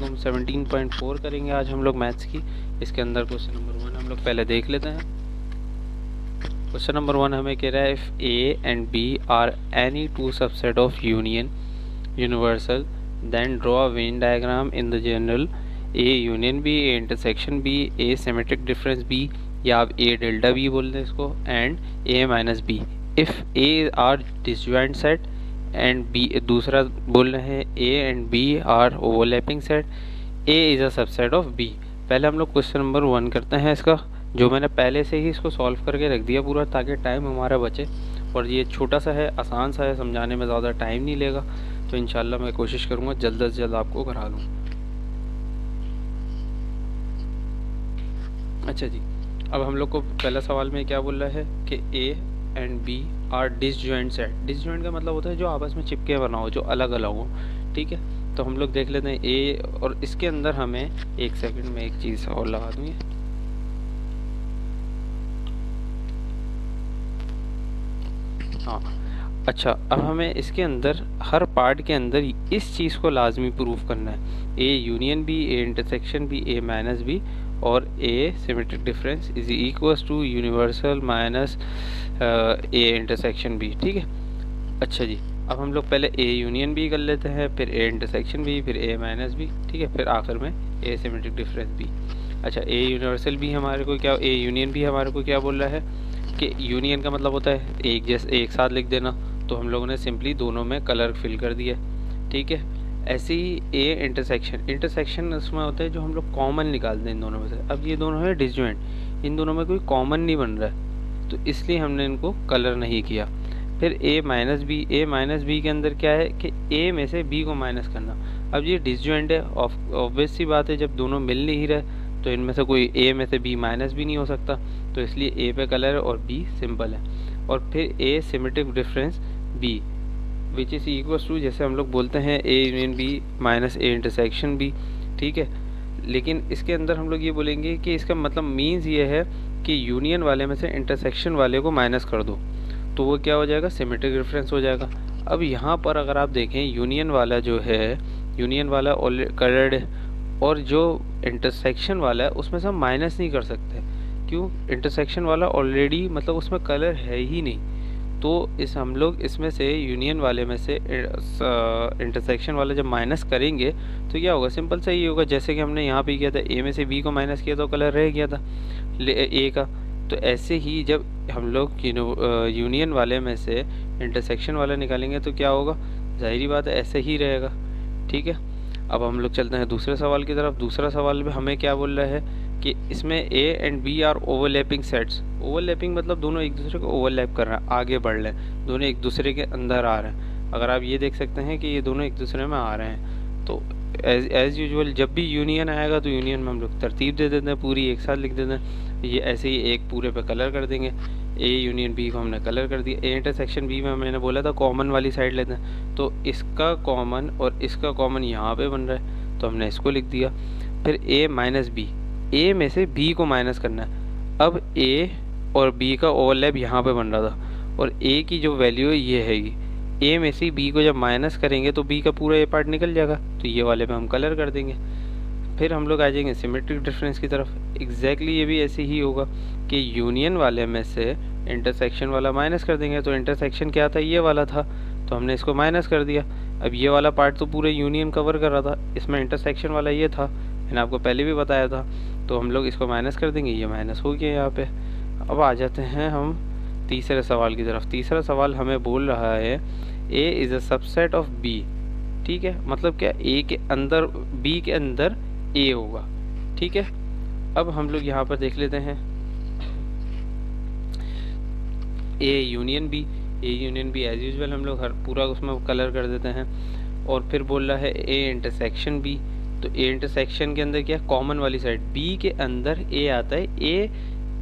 हम 17.4 करेंगे आज हम लोग मैथ्स की। इसके अंदर क्वेश्चन नंबर 1 हम लोग पहले देख लेते हैं। क्वेश्चन नंबर 1 हमें कह रहा है if A and B are any two subset of union universal then draw a Venn diagram in the general A union B, A intersection B, A symmetric difference B, या आप A delta B बोल दें इसको, and A minus B. If A are disjoint set and B, दूसरा बोल रहे हैं A and B are overlapping set, A is a subset of B. पहले हम लोग क्वेश्चन नंबर 1 करते हैं इसका, जो मैंने पहले से ही इसको सॉल्व करके रख दिया पूरा, ताकि टाइम हमारा बचे। और ये छोटा सा है, आसान सा है, समझाने में ज़्यादा टाइम नहीं लेगा, तो इंशाल्लाह मैं कोशिश करूँगा जल्द से जल्द आपको करा दूँ। अच्छा जी, अब हम लोग को पहला सवाल में क्या बोल रहा है कि A and B are disjoint set. Disjoint का मतलब होता है जो आपस में चिपके बना हो, जो अलग अलग हो, ठीक है। तो हम लोग देख लेते हैं ए, और इसके अंदर हमें एक सेकंड में एक चीज़ और लगा दूँ। हाँ, अच्छा, अब हमें इसके अंदर हर पार्ट के अंदर इस चीज़ को लाजमी प्रूफ करना है, A union B, A intersection B, A minus B, और A symmetric difference is equals to universal minus A intersection B, ठीक है। अच्छा जी, अब हम लोग पहले ए यूनियन बी कर लेते हैं, फिर ए इंटरसेक्शन बी, फिर ए माइनस बी, ठीक है, फिर आखिर में ए सिमेट्रिक डिफरेंस बी। अच्छा, ए यूनिवर्सल भी हमारे को क्या, ए यूनियन भी हमारे को क्या बोल रहा है कि यूनियन का मतलब होता है एक जैसे एक साथ लिख देना, तो हम लोगों ने सिंपली दोनों में कलर फिल कर दिया, ठीक है। ऐसे ही ए इंटरसेक्शन, इंटरसेक्शन उसमें होता है जो हम लोग कॉमन निकालते हैं इन दोनों में से। अब ये दोनों है डिसजॉइंट, इन दोनों में कोई कॉमन नहीं बन रहा है, तो इसलिए हमने इनको कलर नहीं किया। फिर ए minus B, A minus B के अंदर क्या है कि ए में से बी को माइनस करना। अब ये डिसजॉइंट है, ऑब्वियस सी बात है, जब दोनों मिल नहीं रहे तो इनमें से कोई ए में से बी माइनस भी नहीं हो सकता, तो इसलिए ए पे कलर है और बी सिंपल है। और फिर A symmetric difference B which is equals to, जैसे हम लोग बोलते हैं A union B minus A intersection B, ठीक है। लेकिन इसके अंदर हम लोग ये बोलेंगे कि इसका मतलब मीन्स ये है कि यूनियन वाले में से इंटरसेक्शन वाले को माइनस कर दो, तो वो क्या हो जाएगा, सिमेट्रिक डिफरेंस हो जाएगा। अब यहाँ पर अगर आप देखें यूनियन वाला जो है, यूनियन वाला कलर्ड है, और जो इंटरसेक्शन वाला है उसमें से हम माइनस नहीं कर सकते। क्यों? इंटरसेक्शन वाला ऑलरेडी मतलब उसमें कलर है ही नहीं, तो इस हम लोग इसमें से यूनियन वाले में से इंटरसेक्शन वाला जब माइनस करेंगे तो क्या होगा, सिंपल सा ही होगा, जैसे कि हमने यहाँ पे किया था, ए में से बी को माइनस किया तो कलर रह गया था ए का। तो ऐसे ही जब हम लोग यूनियन वाले में से इंटरसेक्शन वाला निकालेंगे तो क्या होगा, जाहिर बात है ऐसे ही रहेगा, ठीक है। अब हम लोग चलते हैं दूसरे सवाल की तरफ। दूसरा सवाल में हमें क्या बोल रहा है कि इसमें A and B are overlapping sets. Overlapping मतलब दोनों एक दूसरे को ओवरलैप कर रहे हैं, आगे बढ़ रहे हैं, दोनों एक दूसरे के अंदर आ रहे हैं। अगर आप ये देख सकते हैं कि ये दोनों एक दूसरे में आ रहे हैं, तो एज़ यूजुअल जब भी यूनियन आएगा तो यूनियन में हम लोग तरतीब दे देते हैं, पूरी एक साथ लिख देते हैं। ये ऐसे ही एक पूरे पे कलर कर देंगे, ए यूनियन बी को हमने कलर कर दिया। ए इंटरसेक्शन बी में मैंने बोला था कॉमन वाली साइड लेते हैं, तो इसका कॉमन और इसका कॉमन यहाँ पे बन रहा है, तो हमने इसको लिख दिया। फिर ए माइनस बी, ए में से बी को माइनस करना है। अब ए और बी का ओवरलैप यहाँ पे बन रहा था, और ए की जो वैल्यू है ये हैगी, ए में से बी को जब माइनस करेंगे तो बी का पूरा ए पार्ट निकल जाएगा, तो ये वाले पे हम कलर कर देंगे। फिर हम लोग आ जाएंगे सिमेट्रिक डिफरेंस की तरफ। एग्जैक्टली ये भी ऐसे ही होगा कि यूनियन वाले में से इंटरसेक्शन वाला माइनस कर देंगे, तो इंटरसेक्शन क्या था, ये वाला था, तो हमने इसको माइनस कर दिया। अब ये वाला पार्ट तो पूरे यूनियन कवर कर रहा था, इसमें इंटरसेक्शन वाला ये था, मैंने आपको पहले भी बताया था, तो हम लोग इसको माइनस कर देंगे, ये माइनस हो गया यहाँ पे। अब आ जाते हैं हम तीसरे सवाल की तरफ। तीसरा सवाल हमें बोल रहा है A is a subset of B, ठीक है, मतलब क्या, ए के अंदर बी के अंदर ए होगा, ठीक है। अब हम लोग यहाँ पर देख लेते हैं A union B, A union B as usual हम लोग हर पूरा उसमें कलर कर देते हैं। और फिर बोल रहा है ए इंटरसेक्शन बी, तो ए इंटरसेक्शन के अंदर क्या, कॉमन वाली साइड, बी के अंदर ए आता है,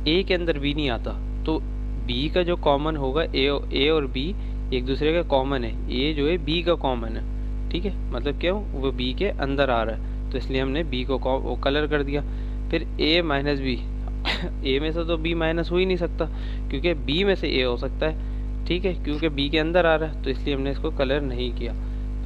ए के अंदर बी नहीं आता, तो बी का जो कॉमन होगा, ए और बी एक दूसरे का कॉमन है, ए जो है बी का कॉमन है, ठीक है, मतलब क्यों, वो बी के अंदर आ रहा है, तो इसलिए हमने बी को कलर कर दिया। फिर ए माइनस बी, ए में से तो बी माइनस हो ही नहीं सकता, क्योंकि बी में से ए हो सकता है, ठीक है, क्योंकि बी के अंदर आ रहा है, तो इसलिए हमने इसको कलर नहीं किया।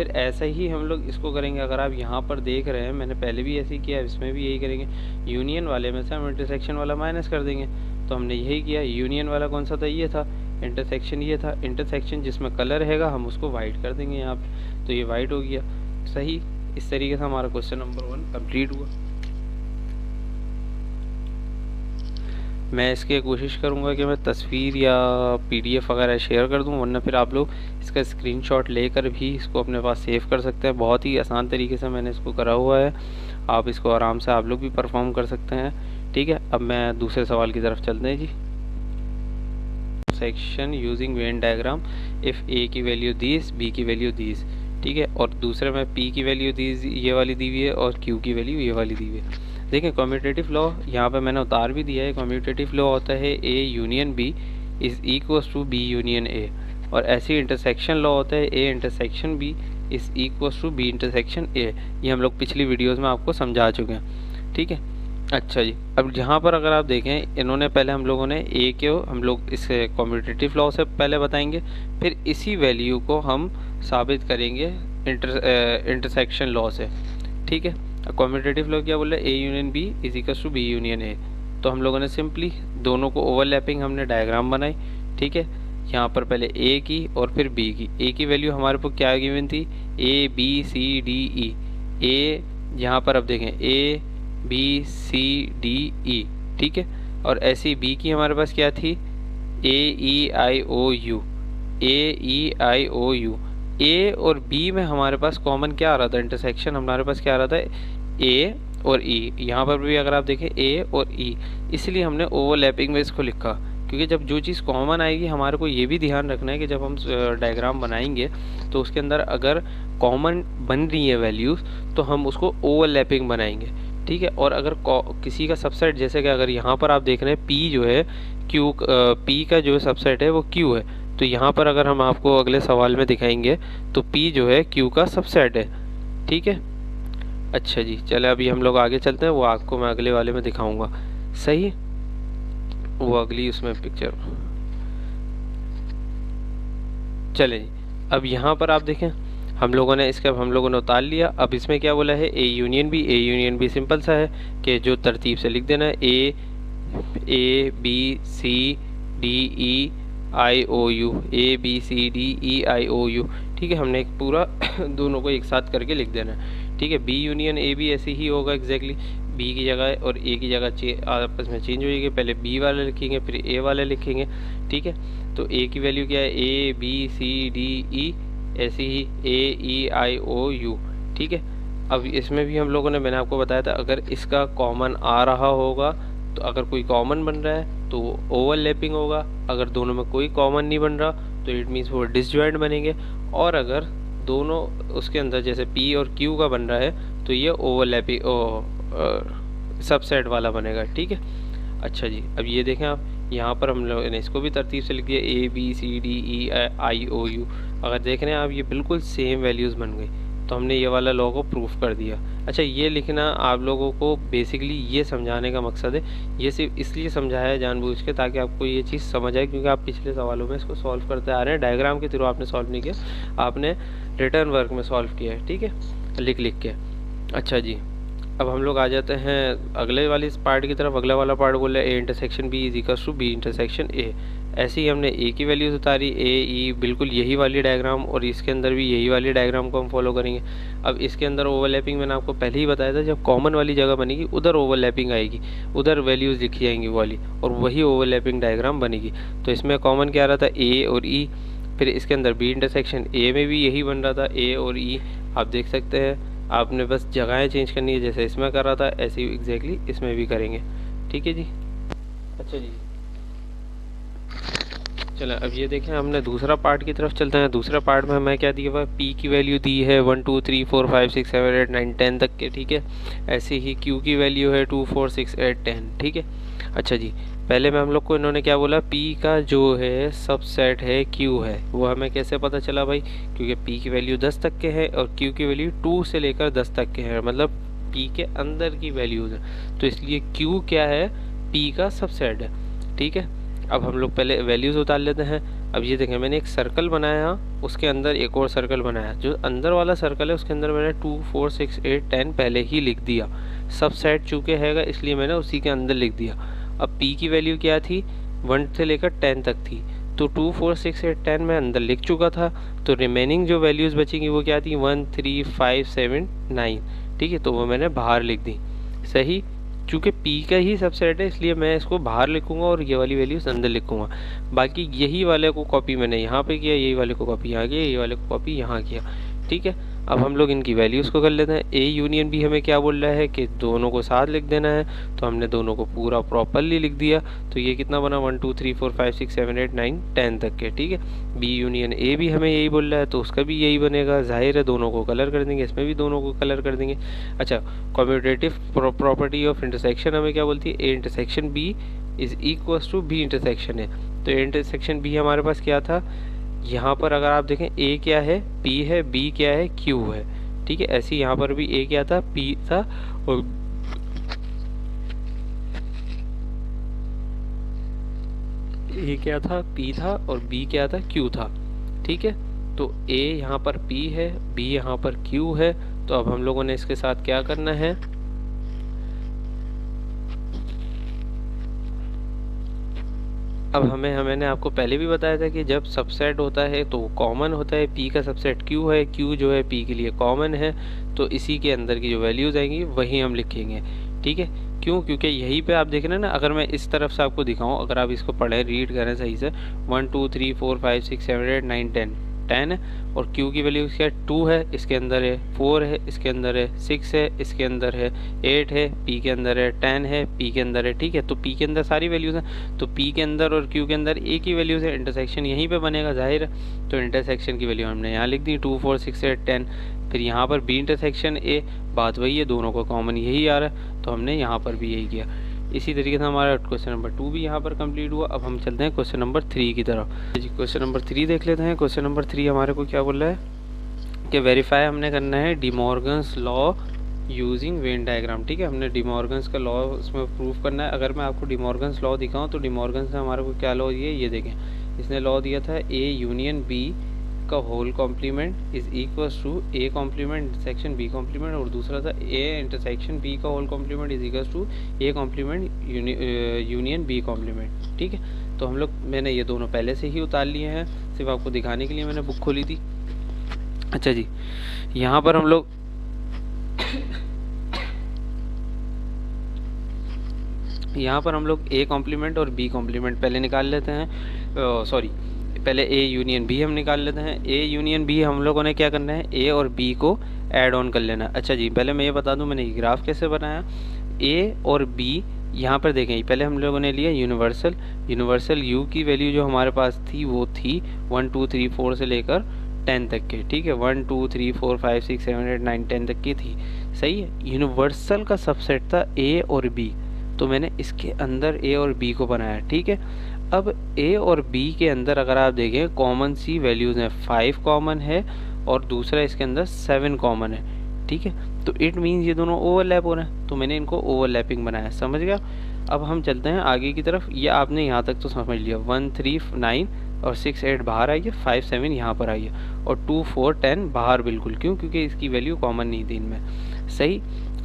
फिर ऐसा ही हम लोग इसको करेंगे। अगर आप यहाँ पर देख रहे हैं, मैंने पहले भी ऐसे ही किया, इसमें भी यही करेंगे। यूनियन वाले में से हम इंटरसेक्शन वाला माइनस कर देंगे, तो हमने यही किया। यूनियन वाला कौन सा था, ये था। इंटरसेक्शन ये था। इंटरसेक्शन जिसमें कलर रहेगा हम उसको वाइट कर देंगे यहाँ पे, तो ये वाइट हो गया। सही, इस तरीके से हमारा क्वेश्चन नंबर 1 कंप्लीट हुआ। मैं इसके कोशिश करूँगा कि मैं तस्वीर या PDF वगैरह शेयर कर दूँ, वरना फिर आप लोग इसका स्क्रीनशॉट लेकर भी इसको अपने पास सेव कर सकते हैं। बहुत ही आसान तरीके से मैंने इसको करा हुआ है, आप इसको आराम से आप लोग भी परफॉर्म कर सकते हैं। ठीक है, अब मैं दूसरे सवाल की तरफ चलते हैं जी। Section using Venn diagram if A की वैल्यू दीस, बी की वैल्यू दीस। ठीक है, और दूसरे में P की वैल्यू दीस ये वाली दी हुई है और Q की वैल्यू ये वाली दी हुई है। देखिए कम्यूटेटिव लॉ यहाँ पे मैंने उतार भी दिया है। कम्यूटेटिव लॉ होता है A union B is equals to B union A, और ऐसी इंटरसेक्शन लॉ होता है A intersection B is equals to B intersection A। ये हम लोग पिछली वीडियोस में आपको समझा चुके हैं। ठीक है, अच्छा जी। अब यहाँ पर अगर आप देखें, इन्होंने पहले हम लोगों ने A को हम लोग इस कम्यूटेटिव लॉ से पहले बताएंगे, फिर इसी वैल्यू को हम साबित करेंगे इंटरसेक्शन लॉ से। ठीक है, कम्यूटेटिव लॉ क्या बोल रहा है, A union B is equals to B union A। तो हम लोगों ने सिंपली दोनों को ओवरलैपिंग हमने डायग्राम बनाई। ठीक है, यहाँ पर पहले A की और फिर B की। A की वैल्यू हमारे को क्या गिवन थी, A B C D E। A यहाँ पर अब देखें A B C D E। ठीक है, और ऐसी B की हमारे पास क्या थी, A E I O U। A E I O U। A और B में हमारे पास कॉमन क्या आ रहा था, इंटरसेक्शन हमारे पास क्या आ रहा था, A और E। यहाँ पर भी अगर आप देखें A और E, इसलिए हमने ओवरलैपिंग में इसको लिखा, क्योंकि जब जो चीज़ कॉमन आएगी हमारे को ये भी ध्यान रखना है कि जब हम डायग्राम बनाएंगे तो उसके अंदर अगर कॉमन बन रही है वैल्यूज़ तो हम उसको ओवरलैपिंग बनाएंगे। ठीक है, और अगर किसी का सबसेट, जैसे कि अगर यहाँ पर आप देख रहे हैं P जो है Q, P का जो सबसेट है वो Q है, तो यहाँ पर अगर हम आपको अगले सवाल में दिखाएंगे तो P जो है Q का सबसेट है। ठीक है, अच्छा जी, चले अभी हम लोग आगे चलते हैं, वो आपको मैं अगले वाले में दिखाऊंगा। सही, वो अगली उसमें पिक्चर। चले जी, अब यहाँ पर आप देखें हम लोगों ने उतार लिया। अब इसमें क्या बोला है, A यूनियन B सिंपल सा है कि जो तरतीब से लिख देना है, A B C D E I O U, A B C D E I O U। ठीक है, हमने एक पूरा दोनों को एक साथ करके लिख देना है। ठीक है, B यूनियन A भी ऐसे ही होगा एग्जैक्टली, B की जगह और A की जगह आपस में चेंज हो जाएगी, पहले B वाला लिखेंगे फिर A वाला लिखेंगे। ठीक है, तो A की वैल्यू क्या है, A B C D E, ऐसे ही A E I O U। ठीक है, अब इसमें भी हम लोगों ने, मैंने आपको बताया था, अगर इसका कॉमन आ रहा होगा तो अगर कोई कॉमन बन रहा है तो वो ओवरलैपिंग होगा, अगर दोनों में कोई कॉमन नहीं बन रहा तो इट मीन्स वो डिसजॉइंट बनेंगे, और अगर दोनों उसके अंदर जैसे P और Q का बन रहा है तो ये ओवरलैपिंग सबसेट वाला बनेगा। ठीक है, अच्छा जी, अब ये देखें आप, यहाँ पर हम लोगों ने इसको भी तरतीब से लिख दिया, A B C D E I O U। अगर देख रहे हैं आप, ये बिल्कुल सेम वैल्यूज़ बन गई, तो हमने ये वाला लॉ को प्रूफ कर दिया। अच्छा, ये लिखना आप लोगों को बेसिकली ये समझाने का मकसद है, ये सिर्फ इसलिए समझाया है जानबूझ के ताकि आपको ये चीज़ समझ आए, क्योंकि आप पिछले सवालों में इसको सॉल्व करते आ रहे हैं। डायग्राम के थ्रू आपने सॉल्व नहीं किया, आपने रिटर्न वर्क में सॉल्व किया है। ठीक है, लिख के। अच्छा जी, अब हम लोग आ जाते हैं अगले वाली इस पार्ट की तरफ। अगला वाला पार्ट बोल रहा है A intersection B is equals to B intersection A। ऐसे ही हमने A की वैल्यूज उतारी, A E, बिल्कुल यही वाली डायग्राम, और इसके अंदर भी यही वाली डायग्राम को हम फॉलो करेंगे। अब इसके अंदर ओवरलैपिंग मैंने आपको पहले ही बताया था, जब कॉमन वाली जगह बनेगी उधर ओवरलैपिंग आएगी, उधर वैल्यूज़ लिखी जाएंगी वाली, और वही ओवरलैपिंग डायग्राम बनेगी। तो इसमें कॉमन क्या आ रहा था, A और E, फिर इसके अंदर B इंटरसेक्शन A में भी यही बन रहा था, A और E। आप देख सकते हैं, आपने बस जगहें चेंज करनी है, जैसे इसमें कर रहा था ऐसे ही एग्जैक्टली इसमें भी करेंगे। ठीक है जी, अच्छा जी, चलो अब ये देखें, हमने दूसरा पार्ट की तरफ चलते हैं। दूसरा पार्ट में हमें क्या दिया हुआ है, P की वैल्यू दी है 1 2 3 4 5 6 7 8 9 10 तक के। ठीक है, ऐसे ही Q की वैल्यू है 2 4 6 8 10। ठीक है, अच्छा जी, पहले में हम लोग को इन्होंने क्या बोला, P का जो है सबसेट है Q है, वो हमें कैसे पता चला भाई, क्योंकि P की वैल्यू 10 तक के है और Q की वैल्यू 2 से लेकर 10 तक के है, मतलब P के अंदर की वैल्यूज़ है, तो इसलिए Q क्या है, P का सबसेट है। ठीक है, अब हम लोग पहले वैल्यूज़ उतार लेते हैं। अब ये देखें, मैंने एक सर्कल बनाया, उसके अंदर एक और सर्कल बनाया। जो अंदर वाला सर्कल है उसके अंदर मैंने 2 4 6 8 10 पहले ही लिख दिया। सब सेट चूँकि हैगा इसलिए मैंने उसी के अंदर लिख दिया। अब p की वैल्यू क्या थी, 1 से लेकर 10 तक थी, तो 2 4 6 8 10 मैं अंदर लिख चुका था। तो रिमेनिंग जो वैल्यूज़ बचेंगी वो क्या थी, 1 3 5 7 9, ठीक है, तो वो मैंने बाहर लिख दी। सही, चूँकि p का ही सबसेट है इसलिए मैं इसको बाहर लिखूंगा और ये वाली वैल्यूज अंदर लिखूंगा। बाकी यही वाले को कॉपी मैंने यहाँ पे किया, यही वाले को कॉपी यहाँ किया, यही वाले को कॉपी यहाँ किया, ठीक है। अब हम लोग इनकी वैल्यूज़ को कर लेते हैं। ए यूनियन बी हमें क्या बोल रहा है कि दोनों को साथ लिख देना है, तो हमने दोनों को पूरा प्रॉपरली लिख दिया। तो ये कितना बना, 1 2 3 4 5 6 7 8 9 10 तक के, ठीक है। बी यूनियन ए भी हमें यही बोल रहा है तो उसका भी यही बनेगा। जाहिर है दोनों को कलर कर देंगे, इसमें भी दोनों को कलर कर देंगे। अच्छा, कम्यूटेटिव प्रॉपर्टी ऑफ इंटरसेक्शन हमें क्या बोलती है, A intersection B is equals to B intersection है। तो ए इंटरसेक्शन बी हमारे पास क्या था, यहाँ पर अगर आप देखें ए क्या है, P है, B क्या है, Q है, ठीक है। ऐसे यहाँ पर भी A क्या था, P था, और A क्या था, P था, और B क्या था, Q था, ठीक है। तो A यहाँ पर P है, B यहाँ पर Q है। तो अब हम लोगों ने इसके साथ क्या करना है, अब मैंने आपको पहले भी बताया था कि जब सबसेट होता है तो कॉमन होता है। P का सबसेट Q है, Q जो है P के लिए कॉमन है, तो इसी के अंदर की जो वैल्यूज़ आएंगी वही हम लिखेंगे, ठीक है। क्यों, क्योंकि यहीं पे आप देख रहे हैं ना, अगर मैं इस तरफ से आपको दिखाऊं, अगर आप इसको पढ़ें, रीड करें सही से, 1 2 3 4 5 6 7 8 9 10 10 है, और Q की वैल्यू क्या है, 2 है, इसके अंदर है 4 है, इसके अंदर है 6 है, इसके अंदर है 8 है, P के अंदर है 10 है, P के अंदर है, ठीक है। तो P के अंदर सारी वैल्यूज़ हैं, तो P के अंदर और Q के अंदर एक ही वैल्यूज़ है, इंटरसेक्शन यहीं पे बनेगा जाहिर है। तो इंटरसेक्शन की वैल्यू हमने यहाँ लिख दी 2 4 6 8 10। फिर यहाँ पर B इंटरसेक्शन A, बात वही है, दोनों को कॉमन यही आ रहा है, तो हमने यहाँ पर भी यही किया। इसी तरीके से हमारा क्वेश्चन नंबर 2 भी यहाँ पर कंप्लीट हुआ। अब हम चलते हैं क्वेश्चन नंबर 3 की तरफ। जी, क्वेश्चन नंबर 3 देख लेते हैं। क्वेश्चन नंबर 3 हमारे को क्या बोल रहा है कि वेरीफाई हमने करना है D Morgan's law using Venn diagram, ठीक है। हमने डी मॉर्गन्स का लॉ उसमें प्रूफ करना है। अगर मैं आपको डी मॉर्गन्स लॉ दिखाऊँ तो डी मॉर्गन्स ने हमारे को क्या लॉ दिया, ये देखें, इसने लॉ दिया था ए यूनियन बी का whole complement is equals to A complement intersection B complement, और दूसरा था ए इंटरसेक्शन बी का whole complement is equals to A complement union B complement, ठीक है। तो हम लोग, मैंने ये दोनों पहले से ही उतार लिए हैं, सिर्फ आपको दिखाने के लिए मैंने बुक खोली थी। अच्छा जी, यहाँ पर हम लोग ए कॉम्प्लीमेंट और बी कॉम्प्लीमेंट पहले निकाल लेते हैं। सॉरी, पहले ए यूनियन बी हम निकाल लेते हैं। ए यूनियन बी हम लोगों ने क्या करना है, ए और बी को ऐड ऑन कर लेना। अच्छा जी, पहले मैं ये बता दूं मैंने ये ग्राफ कैसे बनाया। ए और बी यहाँ पर देखें, पहले हम लोगों ने लिया यूनिवर्सल यू की वैल्यू जो हमारे पास थी वो थी 1 2 3 4 से लेकर 10 तक के, ठीक है। 1 2 3 4 5 6 7 8 9 10 तक की थी, सही है। यूनिवर्सल का सबसेट था ए और बी, तो मैंने इसके अंदर ए और बी को बनाया, ठीक है। अब ए और बी के अंदर अगर आप देखें कॉमन सी वैल्यूज़ हैं, 5 कॉमन है और दूसरा इसके अंदर 7 कॉमन है, ठीक है। तो इट मीन्स ये दोनों ओवरलैप हो रहे हैं, तो मैंने इनको ओवरलैपिंग बनाया, समझ गया। अब हम चलते हैं आगे की तरफ। ये आपने यहाँ तक तो समझ लिया, 1 3 9 और 6 8 बाहर आई है, 5 7 यहाँ पर आई है, और 2 4 10 बाहर बिल्कुल, क्यों, क्योंकि इसकी वैल्यू कॉमन नहीं थी इनमें, सही।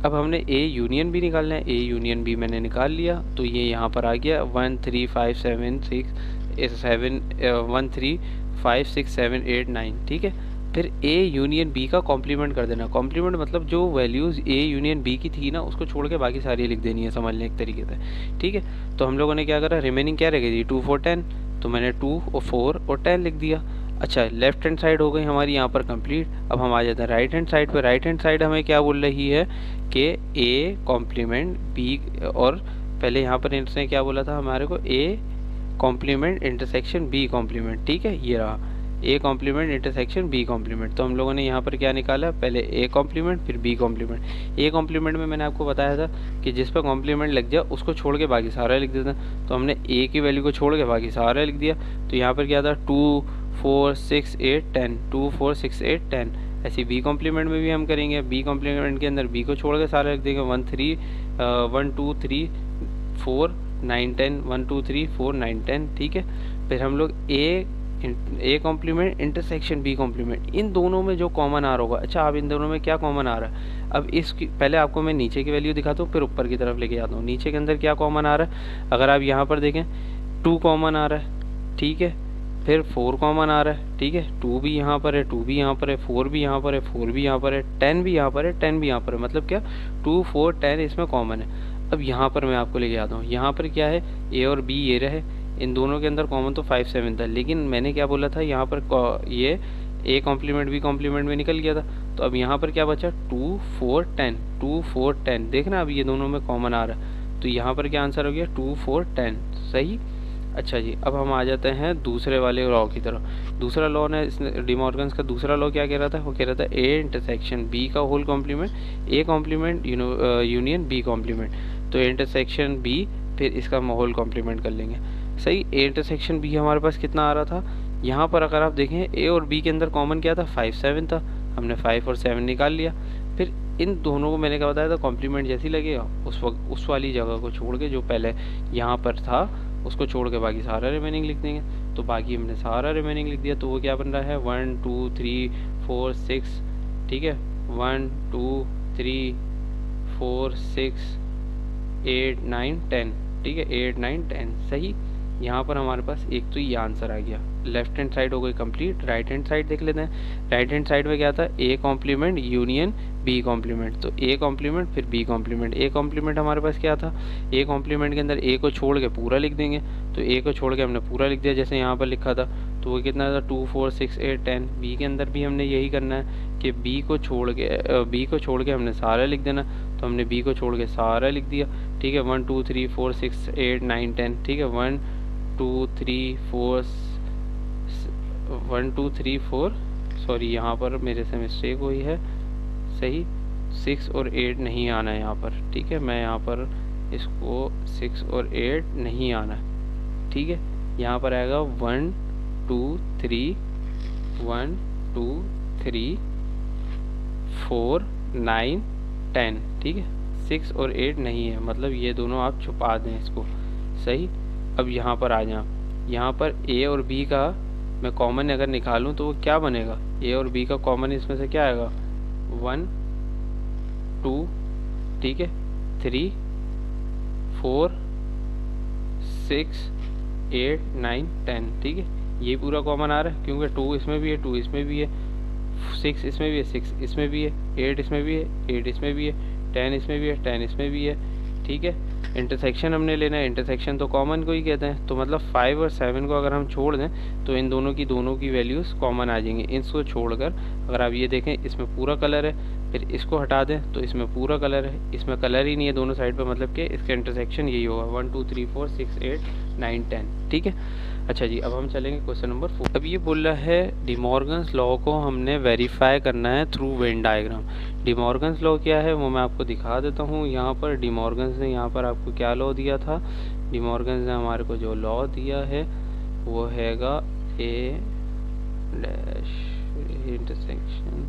अब हमने ए यूनियन बी निकालना है। ए यूनियन बी मैंने निकाल लिया, तो ये यहाँ पर आ गया 1 3 5 7 6 7 1 3 5 6 7 8 9, ठीक है। फिर ए यूनियन बी का कॉम्प्लीमेंट कर देना। कॉम्प्लीमेंट मतलब जो वैल्यूज़ ए यूनियन बी की थी ना, उसको छोड़ के बाकी सारी लिख देनी है, समझ लें एक तरीके से, ठीक है। तो हम लोगों ने क्या करा, रिमेनिंग क्या रह गई थी, 2 4 10, तो मैंने 2 और 4 और 10 लिख दिया। अच्छा, लेफ्ट हैंड साइड हो गई हमारी यहाँ पर कंप्लीट। अब हम आ जाते हैं राइट हैंड साइड पर। राइट हैंड साइड हमें क्या बोल रही है कि ए कॉम्प्लीमेंट बी, और पहले यहाँ पर इसने क्या बोला था हमारे को, A complement intersection B complement, ठीक है। ये रहा A complement intersection B complement. तो हम लोगों ने यहाँ पर क्या निकाला, पहले ए कॉम्प्लीमेंट फिर बी कॉम्प्लीमेंट। ए कॉम्प्लीमेंट में मैंने आपको बताया था कि जिस पर कॉम्प्लीमेंट लग जाए उसको छोड़ के बाकी सारा लिख देता, तो हमने ए की वैल्यू को छोड़ के बाकी सारा लिख दिया। तो यहाँ पर क्या था, 2 4 6 8 10, 2 4 6 8 10। ऐसे बी कॉम्प्लीमेंट में भी हम करेंगे। बी कॉम्प्लीमेंट के अंदर बी को छोड़ के सारा लिख देंगे, 1 2 3 4 9 10, 1 2 3 4 9 10, ठीक है। फिर हम लोग A A complement intersection B complement, इन दोनों में जो कॉमन आ रहा होगा। अच्छा, अब इन दोनों में क्या कॉमन आ रहा है, अब इसकी पहले आपको मैं नीचे की वैल्यू दिखाता हूँ, फिर ऊपर की तरफ लेके आता हूँ। नीचे के अंदर क्या कॉमन आ रहा है, अगर आप यहाँ पर देखें 2 कॉमन आ रहा है, ठीक है, फिर 4 कॉमन आ रहा है, ठीक है, 2 भी यहाँ पर है, 2 भी यहाँ पर है, 4 भी यहाँ पर है, 4 भी यहाँ पर है, 10 भी यहाँ पर है, 10 भी यहाँ पर है, मतलब क्या 2 4 10 इसमें कॉमन है। अब यहाँ पर मैं आपको लेके आता हूँ, यहाँ पर क्या है, ए और बी ये रहे, इन दोनों के अंदर कॉमन तो 5 7 था, लेकिन मैंने क्या बोला था, यहाँ पर ये ए कॉम्प्लीमेंट बी कॉम्प्लीमेंट में निकल गया था, तो अब यहाँ पर क्या बचा 2 4 10, 2 4 10, देखना अब ये दोनों में कॉमन आ रहा है, तो यहाँ पर क्या आंसर हो गया 2 4 10, सही। अच्छा जी, अब हम आ जाते हैं दूसरे वाले लॉ की तरफ। दूसरा लॉ ने डिमॉर्गन्स का दूसरा लॉ क्या कह रहा था, वो कह रहा था ए इंटरसेक्शन बी का whole complement A complement union B complement, तो ए इंटरसेक्शन बी फिर इसका होल कॉम्प्लीमेंट कर लेंगे, सही। ए इंटरसेक्शन बी हमारे पास कितना आ रहा था, यहाँ पर अगर आप देखें ए और बी के अंदर कॉमन क्या था 5 7 था, हमने 5 और 7 निकाल लिया। फिर इन दोनों को मैंने क्या बताया था, कॉम्प्लीमेंट जैसी लगेगा उस वक्त उस वाली जगह को छोड़ के जो पहले यहाँ पर था उसको छोड़ के बाकी सारा रिमेनिंग लिख देंगे, तो बाकी हमने सारा रिमेनिंग लिख दिया, तो वो क्या बन रहा है 1 2 3 4 6, ठीक है, 1 2 3 4 6 8 9 10, ठीक है, 8 9 10, सही। यहाँ पर हमारे पास एक तो ये आंसर आ गया, लेफ्ट हैंड साइड हो गई कंप्लीट। राइट हैंड साइड देख लेते हैं, राइट हैंड साइड में क्या था, A complement union B complement, तो ए कॉम्प्लीमेंट फिर बी कॉम्प्लीमेंट। ए कॉम्प्लीमेंट हमारे पास क्या था, ए कॉम्प्लीमेंट के अंदर ए को छोड़ के पूरा लिख देंगे, तो ए को छोड़ के हमने पूरा लिख दिया जैसे यहाँ पर लिखा था, तो वो कितना था 2 4 6 8 10। बी के अंदर भी हमने यही करना है कि बी को छोड़ के हमने सारा लिख देना, तो हमने बी को छोड़ के सारा लिख दिया, ठीक है, 1 2 3 4 6 8 9 10, ठीक है, 1 2 3 4 1 2 3 4, सॉरी यहाँ पर मेरे से मिस्टेक हुई है, सही, 6 और 8 नहीं आना है यहाँ पर, ठीक है, मैं यहाँ पर इसको 6 और 8 नहीं आना, ठीक है, यहाँ पर आएगा 1 2 3 1 2 3 4 9 10, ठीक है, 6 और 8 नहीं है, मतलब ये दोनों आप छुपा दें इसको, सही। अब यहाँ पर आ जाए, यहाँ पर ए और बी का मैं कॉमन अगर निकालूं तो वो क्या बनेगा, ए और बी का कॉमन इसमें से क्या आएगा 1 2, ठीक है, 3 4 6 8 9 10, ठीक है, ये पूरा कॉमन आ रहा है क्योंकि 2 इसमें भी है, 2 इसमें भी है, 6 इसमें भी है, 6 इसमें भी है, 8 इसमें भी है, 8 इसमें भी है, 10 इसमें भी है, 10 इसमें भी है, ठीक है। इंटरसेक्शन हमने लेना है, इंटरसेक्शन तो कॉमन को ही कहते हैं, तो मतलब 5 और 7 को अगर हम छोड़ दें तो इन दोनों की वैल्यूज़ कॉमन आ जाएंगी। इसको छोड़कर अगर आप ये देखें इसमें पूरा कलर है, फिर इसको हटा दें तो इसमें पूरा कलर है, इसमें कलर ही नहीं है दोनों साइड पे, मतलब कि इसका इंटरसेक्शन यही होगा 1 2 3 4 6 8 9 10, ठीक है। अच्छा जी, अब हम चलेंगे क्वेश्चन नंबर 4। अब ये बोल रहा है डिमॉर्गन्स लॉ को हमने वेरीफाई करना है through Venn diagram. De Morgan's law क्या है वो मैं आपको दिखा देता हूँ। यहाँ पर डिमॉर्गन्स ने यहाँ पर आपको क्या लॉ दिया था, डिमॉर्गन्स ने हमारे को जो लॉ दिया है वो हैगा ए डैश इंटरसेक्शन,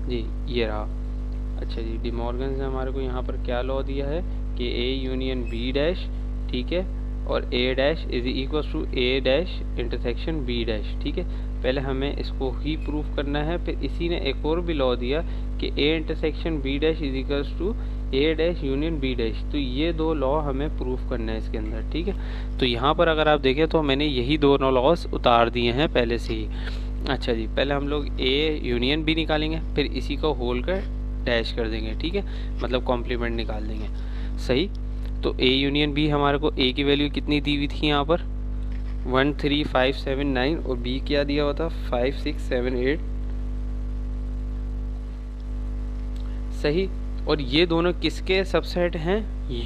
जी ये रहा। अच्छा जी, डिमॉर्गन्स ने हमारे को यहाँ पर क्या लॉ दिया है कि ए यूनियन बी डैश, ठीक है, और A dash is equal to A dash intersection B dash, ठीक है। पहले हमें इसको ही प्रूफ करना है, फिर इसी ने एक और भी लॉ दिया कि A intersection B dash is equal to A dash union B dash, तो ये दो लॉ हमें प्रूफ करना है इसके अंदर, ठीक है। तो यहाँ पर अगर आप देखें तो मैंने यही दोनों लॉस उतार दिए हैं पहले से ही। अच्छा जी, पहले हम लोग ए यूनियन बी निकालेंगे, फिर इसी को होल कर डैश कर देंगे, ठीक है, मतलब कॉम्प्लीमेंट निकाल देंगे, सही। तो ए यूनियन बी हमारे को ए की वैल्यू कितनी दी हुई थी यहाँ पर 1 3 5 7 9, और बी क्या दिया हुआ था 5 6 7 8, सही। और ये दोनों किसके सबसेट हैं,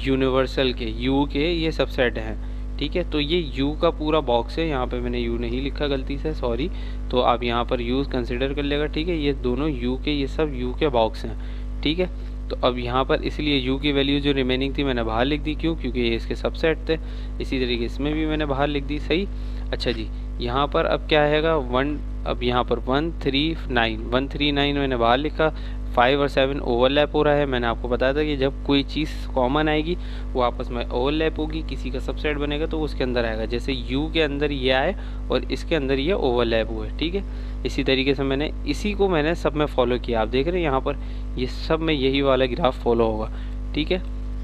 यूनिवर्सल के, यू के ये सबसेट हैं, ठीक है। तो ये u का पूरा बॉक्स है, यहाँ पे मैंने u नहीं लिखा गलती से, सॉरी, तो आप यहाँ पर u कंसिडर कर लेगा, ठीक है। ये दोनों u के, ये सब u के बॉक्स हैं, ठीक है। तो अब यहाँ पर इसलिए u की वैल्यू जो रिमेनिंग थी मैंने बाहर लिख दी, क्यों, क्योंकि ये इसके सबसेट थे। इसी तरीके इसमें भी मैंने बाहर लिख दी, सही। अच्छा जी, यहाँ पर अब क्या आएगा 1, अब यहाँ पर 1 3 9 मैंने बाहर लिखा, 5 और 7 ओवरलैप हो रहा है। मैंने आपको बताया था कि जब कोई चीज़ कॉमन आएगी वो आपस में ओवरलैप होगी, किसी का सबसेट बनेगा तो उसके अंदर आएगा। जैसे यू के अंदर ये आए और इसके अंदर ये ओवरलैप हुए, ठीक है। इसी तरीके से इसी को मैंने सब में फॉलो किया। आप देख रहे हैं यहाँ पर ये सब में यही वाला ग्राफ फॉलो होगा, ठीक है।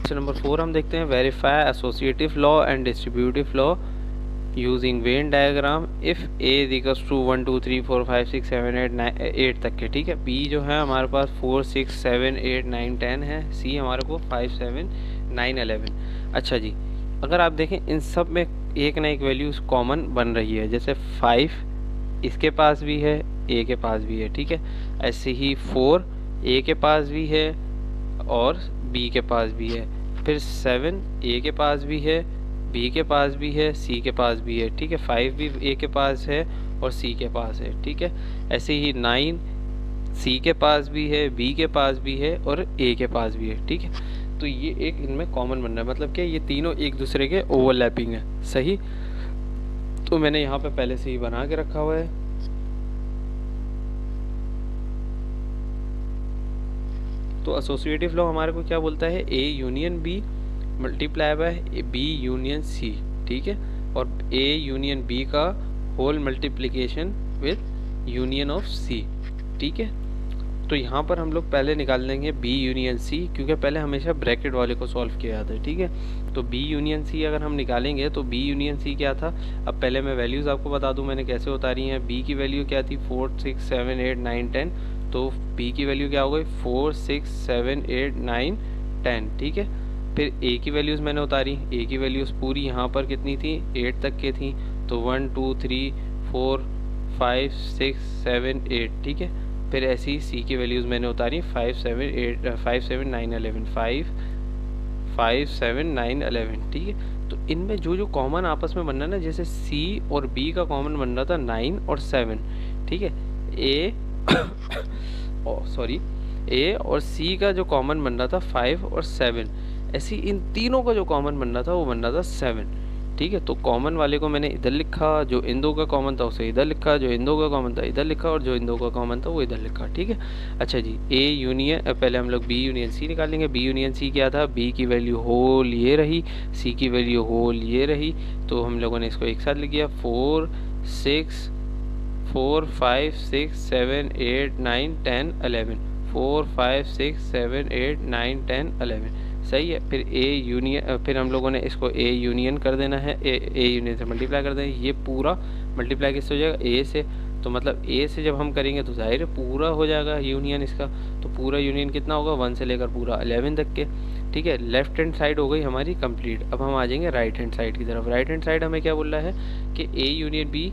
नंबर 4 हम देखते हैं, verify associative law and distributive law using Venn diagram if A is equals to 1 2 3 4 5 6 7 8 तक के, ठीक है। बी जो है हमारे पास 4 6 7 8 9 10 है, सी हमारे को 5 7 9 11। अच्छा जी, अगर आप देखें इन सब में एक ना एक वैल्यूज कॉमन बन रही है। जैसे 5 इसके पास भी है, ए के पास भी है, ठीक है। ऐसे ही 4 ए के पास भी है और बी के पास भी है। फिर 7 ए के पास भी है, बी के पास भी है, सी के पास भी है, ठीक है। 5 भी ए के पास है और सी के पास है, ठीक है। ऐसे ही 9 सी के पास भी है, बी के पास भी है और ए के पास भी है, ठीक है। तो ये एक इनमें कॉमन बन रहा है, मतलब क्या ये तीनों एक दूसरे के ओवरलैपिंग है, सही। तो मैंने यहाँ पे पहले से ही बना के रखा हुआ है। तो एसोसिएटिव लॉ हमारे को क्या बोलता है, A union B multiply by B union C, ठीक है। और ए यूनियन बी का whole multiplication with union of C, ठीक है। तो यहाँ पर हम लोग पहले निकाल लेंगे बी यूनियन सी, क्योंकि पहले हमेशा ब्रैकेट वाले को सॉल्व किया जाता है, ठीक है। तो बी यूनियन सी अगर हम निकालेंगे तो बी यूनियन सी क्या था, अब पहले मैं वैल्यूज़ आपको बता दूं मैंने कैसे उतारी हैं। बी की वैल्यू क्या थी, 4 6 7 8 9 10। तो बी की वैल्यू क्या हो गई, 4 6 7 8 9 10, ठीक है। फिर ए की वैल्यूज़ मैंने उतारी, ए की वैल्यूज़ पूरी यहाँ पर कितनी थी, 8 तक के थी। तो 1 2 3 4 5 6 7 8, ठीक है। फिर ऐसी ही सी की वैल्यूज़ मैंने उतारी 5 7 8 5 7 9 11 5 5 7 9 11, ठीक है। तो इनमें जो जो कॉमन आपस में बन रहा है ना, जैसे सी और बी का कॉमन बन रहा था 9 और 7, ठीक है। ए सॉरी ए और सी का जो कॉमन बन रहा था 5 और 7, ऐसी इन तीनों का जो कॉमन बन रहा था वो बन रहा था 7, ठीक है। तो कॉमन वाले को मैंने इधर लिखा, जो इन दो का कॉमन था उसे इधर लिखा, जो इन दो का कॉमन था इधर लिखा, और जो इन दो का कॉमन था वो इधर लिखा, ठीक है। अच्छा जी, ए यूनियन, पहले हम लोग बी यूनियन सी निकालेंगे। बी यूनियन सी क्या था, बी की वैल्यू होल ये रही, सी की वैल्यू होल ये रही। तो हम लोगों ने इसको एक साथ लिख दिया, 4 6 4 5 6 7 8 9 10 11, 4 5 6 7 8 9 10 11, सही है। फिर ए यूनियन, फिर हम लोगों ने इसको ए यूनियन कर देना है, ए यूनियन से मल्टीप्लाई कर देना है। ये पूरा मल्टीप्लाई किससे हो जाएगा, ए से। तो मतलब ए से जब हम करेंगे तो जाहिर है पूरा हो जाएगा यूनियन इसका। तो पूरा यूनियन कितना होगा, 1 से लेकर पूरा 11 तक के, ठीक है। लेफ्ट हैंड साइड हो गई हमारी कंप्लीट। अब हम आ जाएंगे राइट हैंड साइड की तरफ। राइट हैंड साइड हमें क्या बोल रहा है कि ए यूनियन बी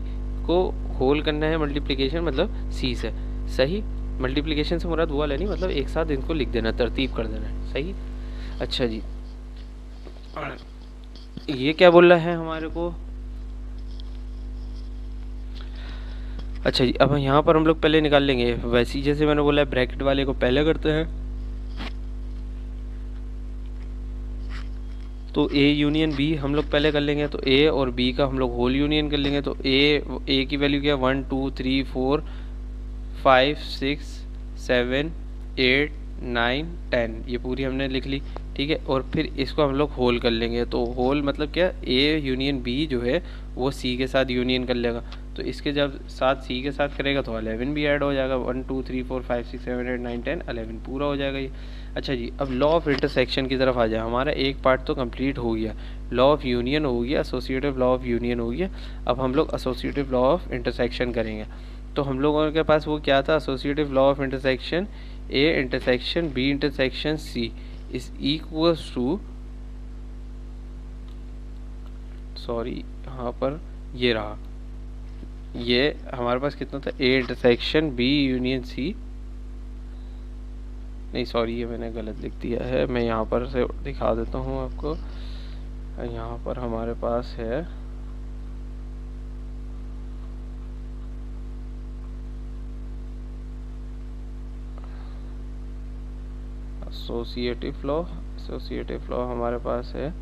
को होल करना है मल्टीप्लिकेशन, मतलब सी से, सही। मल्टीप्लिकेशन से मुराद वो वाला नहीं, मतलब एक साथ इनको लिख देना, तरतीब कर देना है, सही। अच्छा जी, ये क्या बोल रहा है हमारे को, अच्छा जी, अब यहाँ पर हम लोग पहले निकाल लेंगे वैसे ही जैसे मैंने बोला है, ब्रैकेट वाले को पहले करते हैं। तो ए यूनियन बी हम लोग पहले कर लेंगे, तो ए और बी का हम लोग होल यूनियन कर लेंगे। तो ए की वैल्यू क्या, 1 2 3 4 5 6 7 8 9 10, ये पूरी हमने लिख ली, ठीक है। और फिर इसको हम लोग होल कर लेंगे। तो होल मतलब क्या, ए यूनियन बी जो है वो सी के साथ यूनियन कर लेगा। तो इसके जब साथ सी के साथ करेगा तो 11 भी ऐड हो जाएगा, 1 2 3 4 5 6 7 8 9 10 11 पूरा हो जाएगा ये। अच्छा जी, अब लॉ ऑफ इंटरसेक्शन की तरफ आ जाए। हमारा एक पार्ट तो कंप्लीट हो गया, लॉ ऑफ यूनियन हो गया, एसोसिएटिव लॉ ऑफ यूनियन हो गया। अब हम लोग एसोसिएटिव लॉ ऑफ इंटरसेक्शन करेंगे। तो हम लोगों के पास वो क्या था, associative law of intersection A intersection B intersection C is equals to, sorry यहाँ पर ये रहा, ये हमारे पास कितना था, A intersection B union C, नहीं सॉरी ये मैंने गलत लिख दिया है, मैं यहाँ पर से दिखा देता हूँ आपको। यहाँ पर हमारे पास है एसोसिएटिव लॉ हमारे पास है,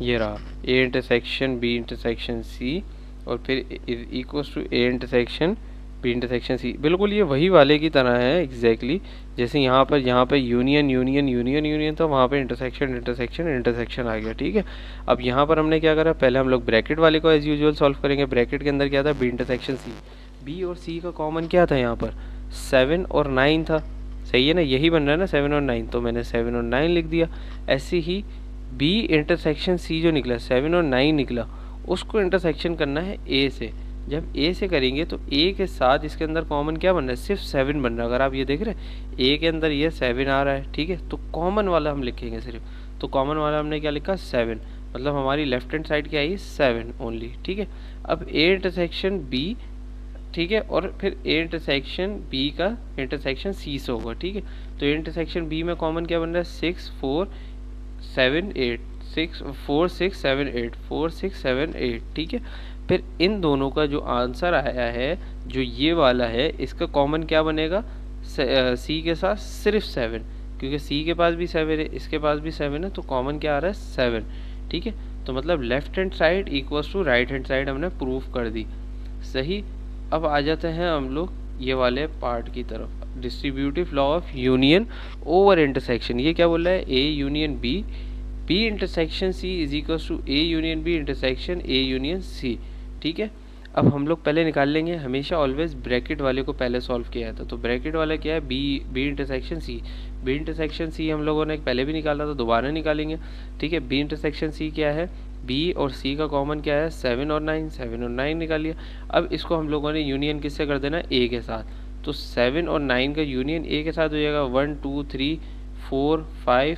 ये रहा, A intersection B intersection C और फिर equals to A intersection B intersection C, बिल्कुल ये वही वाले की तरह है एग्जैक्टली। जैसे यहाँ पर यूनियन यूनियन यूनियन यूनियन था, वहाँ पे इंटरसेक्शन इंटरसेक्शन इंटरसेक्शन आ गया, ठीक है। अब यहाँ पर हमने क्या करा, पहले हम लोग ब्रैकेट वाले को एज यूजुअल सॉल्व करेंगे। ब्रैकेट के अंदर क्या था, बी इंटरसेक्शन सी। बी और सी का कॉमन क्या था यहाँ पर, 7 और 9 था, सही है ना, यही बन रहा है ना 7 और 9, तो मैंने 7 और 9 लिख दिया। ऐसे ही बी इंटरसेक्शन सी जो निकला, 7 और 9 निकला, उसको इंटरसेक्शन करना है ए से। जब ए से करेंगे तो ए के साथ इसके अंदर कॉमन क्या बन रहा है, सिर्फ 7 बन रहा है। अगर आप ये देख रहे हैं ए के अंदर ये 7 आ रहा है, ठीक है, तो कॉमन वाला हम लिखेंगे सिर्फ। तो कॉमन वाला हमने क्या लिखा, 7, मतलब हमारी लेफ्ट हैंड साइड क्या आई, 7 ओनली, ठीक है। अब ए इंटरसेक्शन बी, ठीक है, और फिर ए इंटरसेक्शन बी का इंटरसेक्शन सी से होगा, ठीक है। तो ए इंटरसेक्शन बी में कॉमन क्या बन रहा है, 6 4 7 8, 6 4 6 7 8 4 6 7 8, ठीक है। फिर इन दोनों का जो आंसर आया है, जो ये वाला है, इसका कॉमन क्या बनेगा, सी के साथ सिर्फ 7, क्योंकि सी के पास भी 7 है, इसके पास भी 7 है, तो कॉमन क्या आ रहा है, 7, ठीक है। तो मतलब left hand side equals to right hand side हमने प्रूफ कर दी, सही। अब आ जाते हैं हम लोग ये वाले पार्ट की तरफ, distributive law of union over intersection. ये क्या बोल रहा है, A union B, B intersection C is equals to A union B intersection A union C, ठीक है। अब हम लोग पहले निकाल लेंगे, हमेशा ऑलवेज ब्रैकेट वाले को पहले सॉल्व किया था। तो ब्रैकेट वाला क्या है, B intersection C. B intersection C हम लोगों ने पहले भी निकाला था, दोबारा निकालेंगे, ठीक है। बी इंटरसेक्शन सी क्या है, बी और सी का कॉमन क्या है, 7 और 9, 7 और 9 निकाल लिया। अब इसको हम लोगों ने यूनियन किससे कर देना, ए के साथ। तो 7 और 9 का यूनियन ए के साथ हो जाएगा, 1 2 3 4 5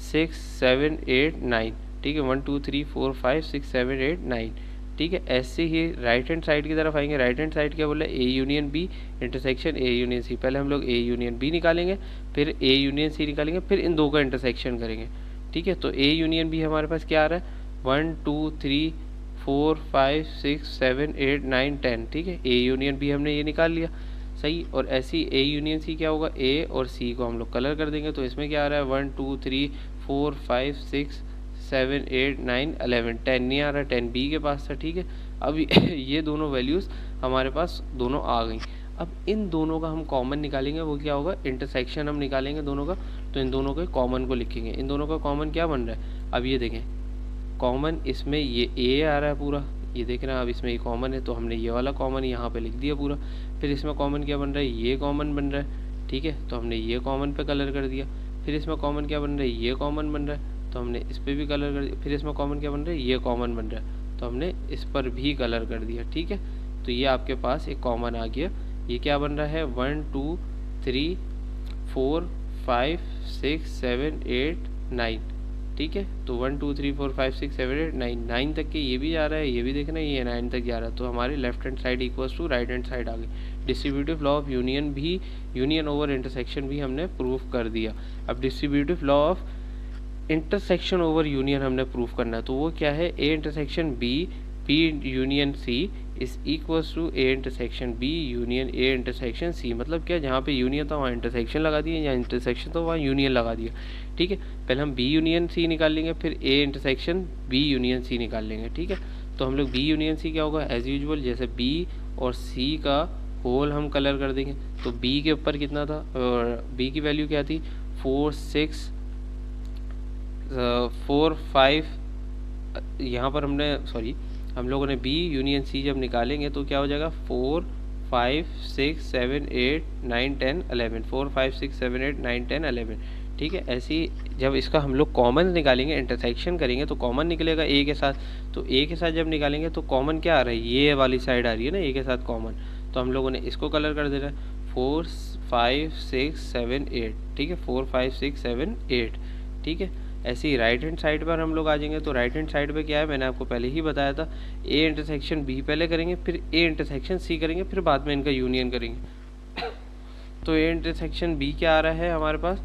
6 7 8 9, ठीक है, 1 2 3 4 5 6 7 8 9, ठीक है। ऐसे ही राइट हैंड साइड की तरफ आएंगे। राइट हैंड साइड क्या बोला, A union B intersection A union C. पहले हम लोग ए यूनियन बी निकालेंगे, फिर ए यूनियन सी निकालेंगे, फिर इन दो का इंटरसेक्शन करेंगे, ठीक है। तो ए यूनियन बी हमारे पास क्या आ रहा है, 1 2 3 4 5 6 7 8 9 10, ठीक है। ए यूनियन बी हमने ये निकाल लिया, सही। और ऐसी ए यूनियन सी क्या होगा, ए और सी को हम लोग कलर कर देंगे। तो इसमें क्या आ रहा है, 1 2 3 4 5 6 7 8 9 11, 10 नहीं आ रहा, 10 बी के पास था, ठीक है। अब ये दोनों वैल्यूज़ हमारे पास दोनों आ गई। अब इन दोनों का हम कॉमन निकालेंगे, वो क्या होगा, इंटरसेक्शन हम निकालेंगे दोनों का। तो इन दोनों के कॉमन को लिखेंगे। इन दोनों का कॉमन क्या बन रहा है, अब ये देखें, कॉमन इसमें ये ए आ रहा है पूरा, ये देख रहे हैं। अब इसमें ये कॉमन है, तो हमने ये वाला कॉमन यहाँ पे लिख दिया पूरा। फिर इसमें कॉमन क्या बन रहा है, ये कॉमन बन रहा है, ठीक है, तो हमने ये कॉमन पे कलर कर दिया। फिर इसमें कॉमन क्या बन रहा है, ये कॉमन बन रहा है, तो हमने इस पर भी कलर कर दिया। फिर इसमें कॉमन क्या बन रहा है, ये कॉमन बन रहा है, तो हमने इस पर भी कलर कर दिया, ठीक है। तो ये आपके पास एक कॉमन आ गया। ये क्या बन रहा है, 1 2 3 4 5 6 7 8 9, ठीक है। तो 1 2 3 4 5 6 7 8 9, 9 तक के ये भी जा रहा है, ये भी देखना, ये 9 तक जा रहा है। तो हमारी left hand side equals to right hand side आ गई। डिस्ट्रीब्यूटिव लॉ ऑफ यूनियन भी, यूनियन ओवर इंटरसेक्शन भी हमने प्रूफ कर दिया। अब distributive law of intersection over union हमने प्रूफ करना है। तो वो क्या है, A intersection B, B union C is equals to A intersection B union A intersection C. मतलब क्या, जहाँ पे यूनियन था वहाँ इंटरसेक्शन लगा दिया, या इंटरसेक्शन था वहाँ यूनियन लगा दिया, ठीक है। पहले हम बी यूनियन सी निकाल लेंगे, फिर A intersection B union C निकाल लेंगे, ठीक है। तो हम लोग बी यूनियन सी क्या होगा, एज यूजुअल जैसे बी और सी का होल हम कलर कर देंगे। तो बी के ऊपर कितना था, और बी की वैल्यू क्या थी, 4 6 4 5, यहाँ पर हमने सॉरी हम लोगों ने बी यूनियन सी जब निकालेंगे तो क्या हो जाएगा, 4 5 6 7 8 9 10 11, 4 5 6 7 8 9 10 11, ठीक है। ऐसी जब इसका हम लोग कॉमन निकालेंगे, इंटरसेक्शन करेंगे, तो कॉमन निकलेगा ए के साथ। तो ए के साथ जब निकालेंगे तो कॉमन क्या आ रहा है, ये वाली साइड आ रही है ना ए के साथ कॉमन, तो हम लोगों ने इसको कलर कर देना है 4 5 6 7 8, ठीक है, 4 5 6 7 8, ठीक है। ऐसे ही राइट हैंड साइड पर हम लोग आ जाएंगे। तो राइट हैंड साइड पे क्या है, मैंने आपको पहले ही बताया था, ए इंटरसेक्शन बी पहले करेंगे, फिर ए इंटरसेक्शन सी करेंगे, फिर बाद में इनका यूनियन करेंगे। तो ए इंटरसेक्शन बी क्या आ रहा है हमारे पास,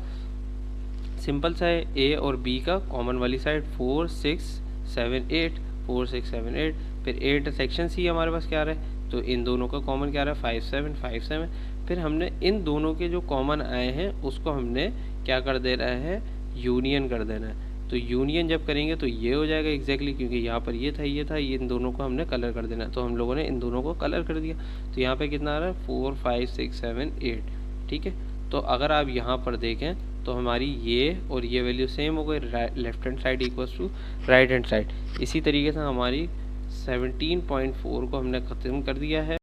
सिंपल सा है, ए और बी का कॉमन वाली साइड 4 6 7 8, 4 6 7 8। फिर ए इंटरसेक्शन सी हमारे पास क्या आ रहा है, तो इन दोनों का कॉमन क्या आ रहा है, 5 7 5 7। फिर हमने इन दोनों के जो कॉमन आए हैं उसको हमने क्या कर दे रहा है, यूनियन कर देना है। तो यूनियन जब करेंगे तो ये हो जाएगा एग्जैक्टली, क्योंकि यहाँ पर ये था, ये था, ये इन दोनों को हमने कलर कर देना, तो हम लोगों ने इन दोनों को कलर कर दिया। तो यहाँ पे कितना आ रहा है 4 5 6 7 8, ठीक है। तो अगर आप यहाँ पर देखें तो हमारी ये और ये वैल्यू सेम हो गई, left hand side equals to right hand side. इसी तरीके से हमारी 17.4 को हमने ख़त्म कर दिया है।